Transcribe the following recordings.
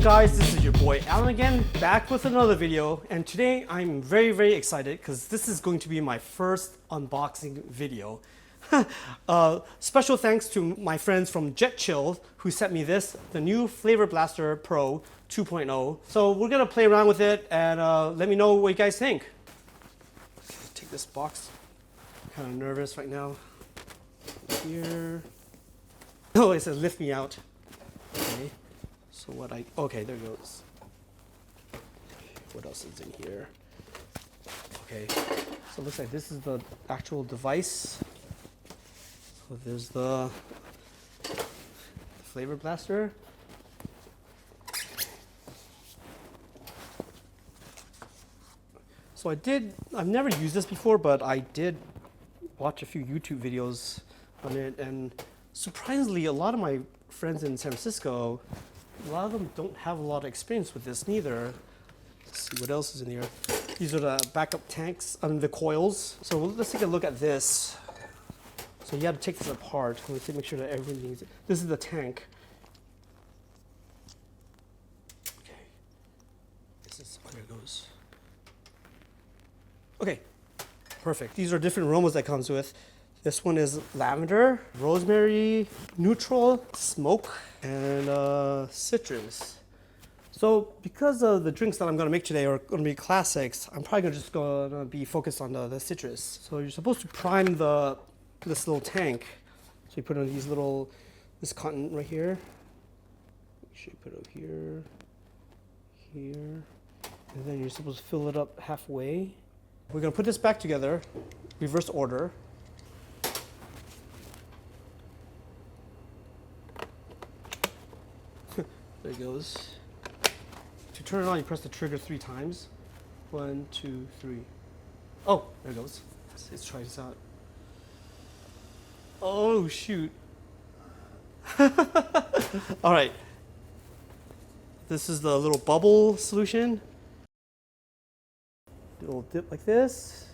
guys, this is your boy Alan again, back with another video, and today I'm very excited because this is going to be my first unboxing video. Special thanks to my friends from Jet Chill who sent me this, the new Flavour Blaster Pro 2.0. So we're gonna play around with it and let me know what you guys think. Take this box. I'm kind of nervous right now. Here. Oh, it says lift me out. Okay. So okay, there it goes. What else is in here? Okay, so it looks like this is the actual device. So there's the Flavour Blaster. So I've never used this before, but I did watch a few YouTube videos on it, and surprisingly, a lot of my friends in San Francisco, a lot of them don't have a lot of experience with this neither. Let's see what else is in here. These are the backup tanks, the coils. So let's take a look at this. So you have to take this apart. Let's make sure that everything's. This is the tank. Okay. This is, there it goes. Okay, perfect. These are different aromas that comes with. This one is lavender, rosemary, neutral, smoke, and citrus. So because of the drinks that I'm gonna make today are gonna be classics, I'm probably just gonna be focused on the citrus. So you're supposed to prime this little tank. So you put on this cotton right here. Make sure you put it over here, here, and then you're supposed to fill it up halfway. We're gonna put this back together, reverse order. There it goes. To turn it on, you press the trigger 3 times. 1, 2, 3. Oh, there it goes. Let's try this out. Oh, shoot. All right. This is the little bubble solution. Do a little dip like this.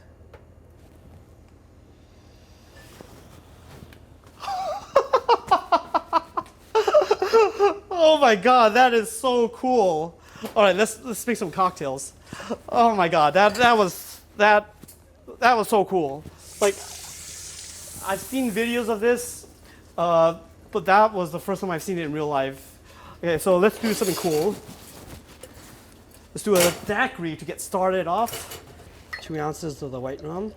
Oh my god, that is so cool. All right, let's make some cocktails. Oh my god, that was so cool. Like, I've seen videos of this, but that was the first time I've seen it in real life. Okay, so let's do something cool. Let's do a daiquiri to get started off. 2 ounces of the white rum.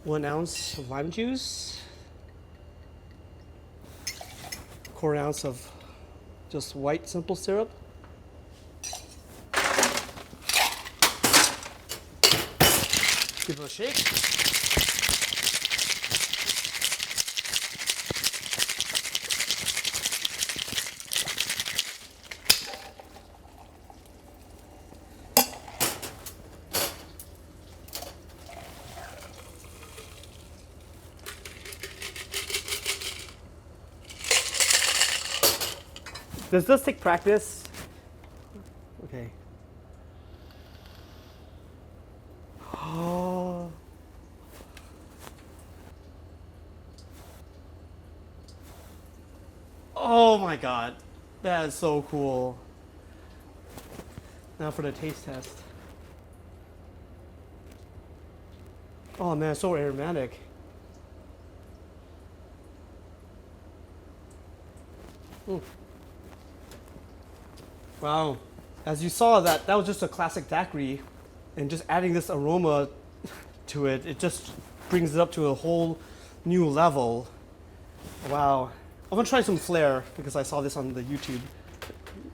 1 ounce of lime juice. 1/4 ounce of just white simple syrup. Give it a shake. Does this take practice? Okay. Oh. Oh my god. That is so cool. Now for the taste test. Oh man, it's so aromatic. Mm. Wow, as you saw, that was just a classic daiquiri, and just adding this aroma to it, it just brings it up to a whole new level. Wow. I'm gonna try some flair because I saw this on the YouTube.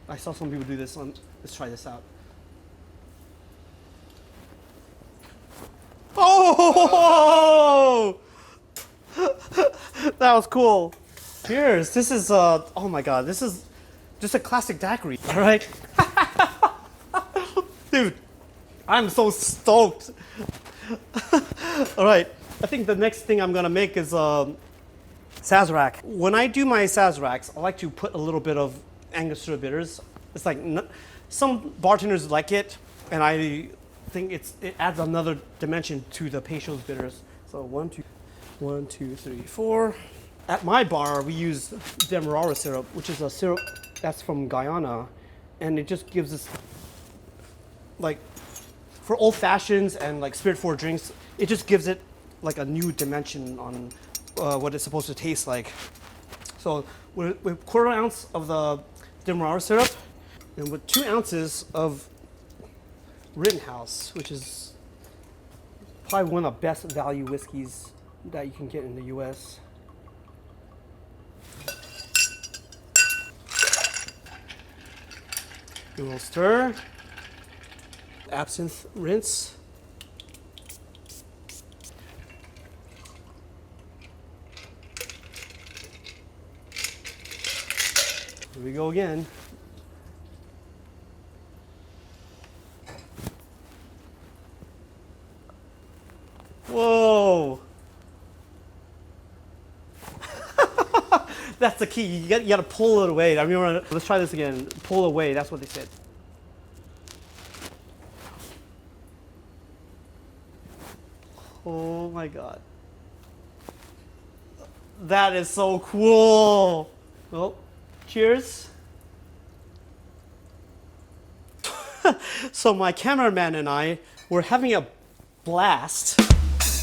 I saw some people do this on, let's try this out. Oh! That was cool. Cheers, this is, oh my god, this is just a classic daiquiri, all right? Dude, I'm so stoked. All right, I think the next thing I'm gonna make is Sazerac. When I do my Sazeracs, I like to put a little bit of Angostura bitters. It's like, some bartenders like it, and I think it adds another dimension to the Peychaud's bitters. So 1, 2, 3, 4. At my bar, we use demerara syrup, which is a syrup that's from Guyana, and it just gives us, like, for old fashions and like spirit forward drinks, it just gives it like a new dimension on what it's supposed to taste like. So with quarter ounce of the demerara syrup, and with 2 ounces of Rittenhouse, which is probably one of the best value whiskeys that you can get in the US. A little stir. Absinthe rinse. Here we go again. Whoa! That's the key. You got to pull it away. I mean, let's try this again. Pull away. That's what they said. Oh my God. That is so cool. Well, cheers. So my cameraman and I were having a blast.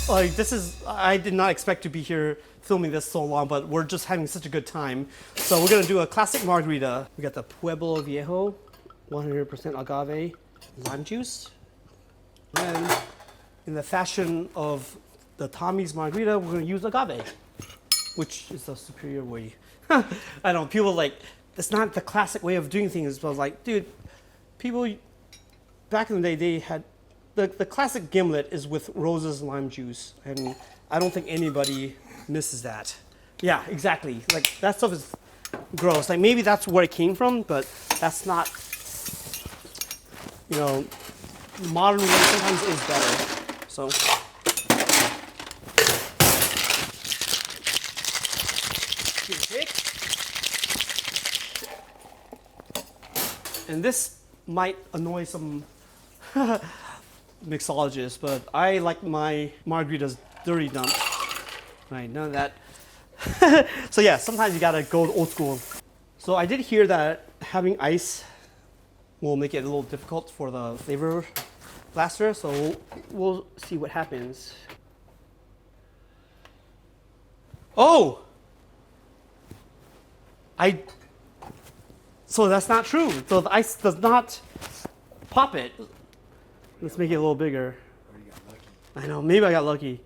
Like, this is, I did not expect to be here filming this so long, but we're just having such a good time. So we're gonna do a classic margarita. We got the Pueblo Viejo, 100% agave, lime juice. And in the fashion of the Tommy's margarita, we're gonna use agave, which is the superior way. I know, people like, it's not the classic way of doing things, but like, dude, people, back in the day, they had, the classic gimlet is with roses and lime juice, and I don't think anybody misses that. Yeah, exactly. Like, that stuff is gross. Like, maybe that's where it came from, but that's not, you know, modern way sometimes is better. So. And this might annoy some mixologists, but I like my margaritas dirty dumped. Right, none of that. So yeah, sometimes you gotta go old school. So I did hear that having ice will make it a little difficult for the flavor blaster, so we'll see what happens. Oh! So that's not true. So the ice does not pop it. Let's make it a little bigger. Or you got lucky. I know, maybe I got lucky.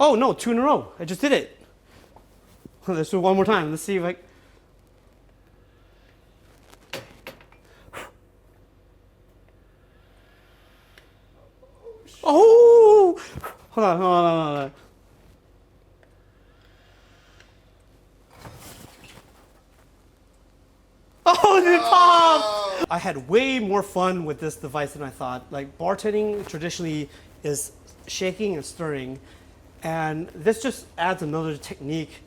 Oh no, 2 in a row. I just did it. Let's do it one more time. Let's see if I... Oh! Hold on. Oh, it popped! I had way more fun with this device than I thought. Like, bartending traditionally is shaking and stirring, and this just adds another technique,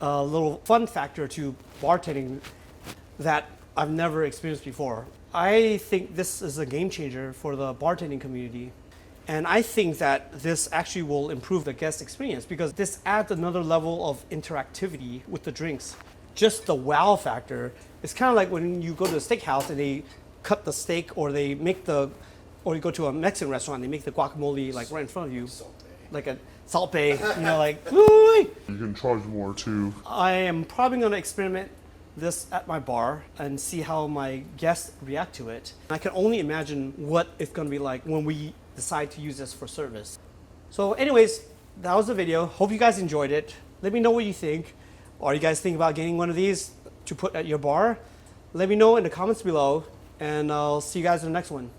a little fun factor to bartending that I've never experienced before. I think this is a game changer for the bartending community. And I think that this actually will improve the guest experience because this adds another level of interactivity with the drinks. Just the wow factor. It's kind of like when you go to a steakhouse and they cut the steak, or they make the, or you go to a Mexican restaurant and they make the guacamole like right in front of you, like a salt bay, you know, like. Woo-wee. You can charge more too. I am probably going to experiment this at my bar and see how my guests react to it. I can only imagine what it's going to be like when we decide to use this for service. So anyways, that was the video. Hope you guys enjoyed it. Let me know what you think. Are you guys thinking about getting one of these to put at your bar? Let me know in the comments below, and I'll see you guys in the next one.